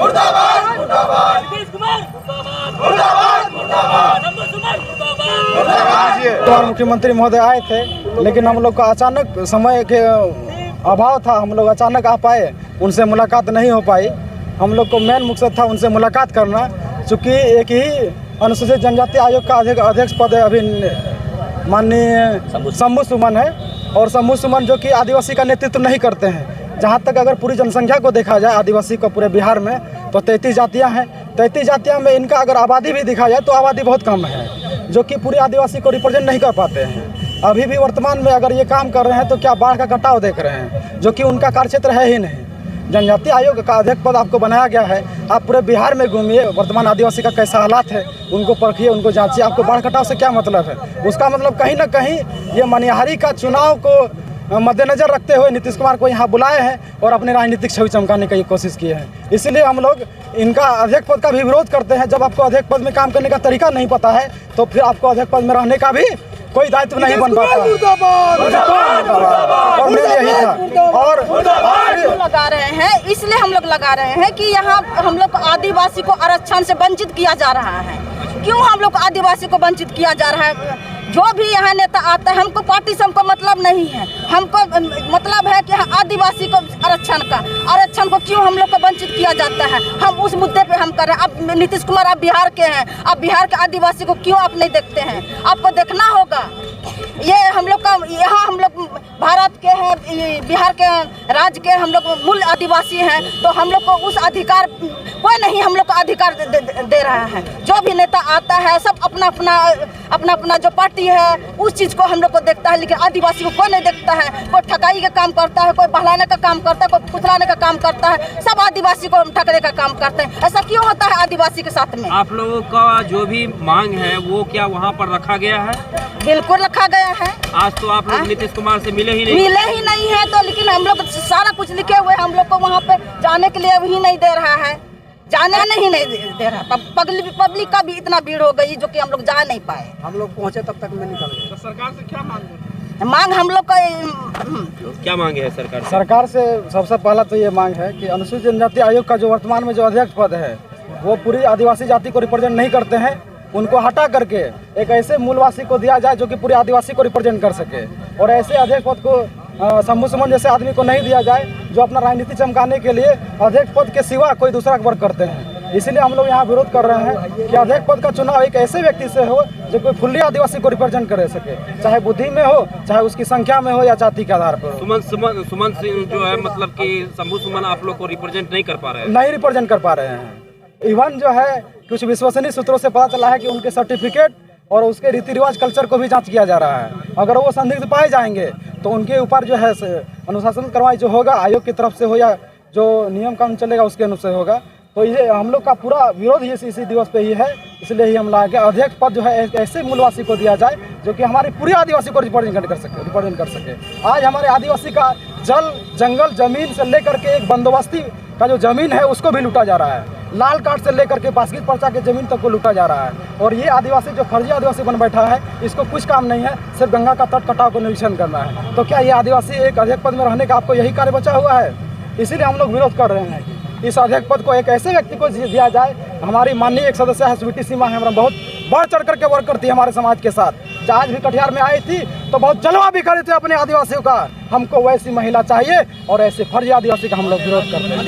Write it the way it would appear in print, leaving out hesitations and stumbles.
मुर्दाबाद मुर्दाबाद, नीतीश कुमार मुर्दाबाद मुर्दाबाद, मुर्दाबाद। मुख्यमंत्री महोदय आए थे, लेकिन हम लोग का अचानक समय के अभाव था, हम लोग अचानक आ पाए, उनसे मुलाकात नहीं हो पाई। हम लोग को मेन मकसद था उनसे मुलाकात करना, चूँकि एक ही अनुसूचित जनजाति आयोग का अध्यक्ष पद अभी माननीय शंभू सुमन है, और शंभू सुमन जो कि आदिवासी का नेतृत्व नहीं करते हैं। जहाँ तक अगर पूरी जनसंख्या को देखा जाए आदिवासी को पूरे बिहार में, तो 33 जातियाँ हैं। 33 जातियाँ में इनका अगर आबादी भी देखा जाए तो आबादी बहुत कम है, जो कि पूरे आदिवासी को रिप्रेजेंट नहीं कर पाते हैं। अभी भी वर्तमान में अगर ये काम कर रहे हैं तो क्या बाढ़ का कटाव देख रहे हैं, जो कि उनका कार्यक्षेत्र है ही नहीं। जनजाति आयोग का अध्यक्ष पद आपको बनाया गया है, आप पूरे बिहार में घूमिए, वर्तमान आदिवासी का कैसा हालात है उनको परखिए, उनको जांचिए। आपको बाढ़ कटाव से क्या मतलब है? उसका मतलब कहीं ना कहीं ये मनिहारी का चुनाव को मद्देनजर रखते हुए नीतीश कुमार को यहाँ बुलाए हैं और अपने राजनीतिक छवि चमकाने की कोशिश की है। इसीलिए हम लोग इनका अध्यक्ष पद का भी विरोध करते हैं। जब आपको अध्यक्ष पद में काम करने का तरीका नहीं पता है तो फिर आपको अध्यक्ष पद में रहने का भी कोई दायित्व नहीं बन पाता। और मेरे यही था। और लगा रहे हैं, इसलिए हम लोग लगा रहे हैं कि यहाँ हम लोग आदिवासी को आरक्षण से वंचित किया जा रहा है। क्यों हम लोग आदिवासी को वंचित किया जा रहा है? जो भी यहाँ नेता आता है, हमको पार्टी से हमको मतलब नहीं है, हमको मतलब है कि आदिवासी को आरक्षण को क्यों हम लोग को वंचित किया जाता है, हम उस मुद्दे पे हम कर रहे हैं। अब नीतीश कुमार आप बिहार के हैं, आप बिहार के आदिवासी को क्यों आप नहीं देखते हैं? आपको देखना होगा। ये हम लोग का यहाँ हम लोग भारत के हैं, बिहार के राज्य के हम लोग मूल आदिवासी हैं, तो हम लोग को उस अधिकार कोई नहीं हम लोग को अधिकार दे रहा है। जो भी नेता आता है सब अपना अपना जो पार्टी है उस चीज़ को हम लोग को देखता है, लेकिन आदिवासी को कोई नहीं देखता है। कोई ठगाई का काम करता है, कोई बहलाने का काम करता है, कोई फुसलाने का काम करता है, सब आदिवासी को ठगने का काम करते हैं। ऐसा क्यों होता है आदिवासी के साथ में? आप लोगों का जो भी मांग है वो क्या वहाँ पर रखा गया है? बिल्कुल रखा गया है। आज तो आप लोग नीतीश कुमार से मिले ही नहीं है तो, लेकिन हम लोग सारा कुछ लिखे हुए हम लोग को वहाँ पे जाने के लिए भी नहीं दे रहा है, जाने नहीं दे रहा। पब्लिक का भी इतना भीड़ हो गई जो कि हम लोग जा नहीं पाए। हम लोग पहुँचे तब तक में निकल गए। तो सरकार से क्या मांग हम लोग का क्या मांग है सरकार से? सबसे पहला तो ये मांग है कि अनुसूचित जनजाति आयोग का जो वर्तमान में जो अध्यक्ष पद है वो पूरी आदिवासी जाति को रिप्रेजेंट नहीं करते हैं। उनको हटा करके एक ऐसे मूलवासी को दिया जाए जो कि पूरे आदिवासी को रिप्रेजेंट कर सके, और ऐसे अध्यक्ष पद को शंभू सुमन जैसे आदमी को नहीं दिया जाए जो अपना राजनीति चमकाने के लिए अध्यक्ष पद के सिवा कोई दूसरा वर्क करते हैं। इसीलिए हम लोग यहाँ विरोध कर रहे हैं कि अध्यक्ष पद का चुनाव एक ऐसे व्यक्ति से हो जो कोई फुल्ली आदिवासी को रिप्रेजेंट कर सके, चाहे बुद्धि में हो, चाहे उसकी संख्या में हो, या जाति के आधार पर हो। सुमन सिंह जो है मतलब कि शंभू सुमन आप लोग को रिप्रेजेंट नहीं कर पा रहे हैं? नहीं रिप्रेजेंट कर पा रहे हैं। इवन जो है कुछ विश्वसनीय सूत्रों से पता चला है कि उनके सर्टिफिकेट और उसके रीति रिवाज कल्चर को भी जांच किया जा रहा है। अगर वो संदिग्ध पाए जाएंगे तो उनके ऊपर जो है अनुशासन कार्रवाई जो होगा आयोग की तरफ से हो, या जो नियम कानून चलेगा उसके अनुसार होगा। तो ये हम लोग का पूरा विरोध इसी दिवस पे ही है। इसलिए ही हम लाए कि अध्यक्ष पद जो है एक ऐसे मूलवासी को दिया जाए जो कि हमारे पूरे आदिवासी को रिप्रेजेंट कर सके। आज हमारे आदिवासी का जल जंगल जमीन से लेकर के एक बंदोबस्ती का जो जमीन है उसको भी लूटा जा रहा है। लाल कार्ड से लेकर के बास्केट पर्चा के जमीन तक को लूटा जा रहा है। और ये आदिवासी जो फर्जी आदिवासी बन बैठा है, इसको कुछ काम नहीं है, सिर्फ गंगा का तट कटाव को निरीक्षण करना है। तो क्या ये आदिवासी एक अध्यक्ष पद में रहने का आपको यही कार्य बचा हुआ है? इसीलिए हम लोग विरोध कर रहे हैं कि इस अध्यक्ष पद को एक ऐसे व्यक्ति को दिया जाए। हमारी माननीय एक सदस्य है स्वीटी सीमा है, हमारा बहुत बढ़ चढ़ करके वर्क करती है हमारे समाज के साथ। आज भी कटिहार में आई थी तो बहुत जलवा भी करे थे अपने आदिवासियों का। हमको वैसी महिला चाहिए और ऐसे फर्जी आदिवासी का हम लोग विरोध करते हैं।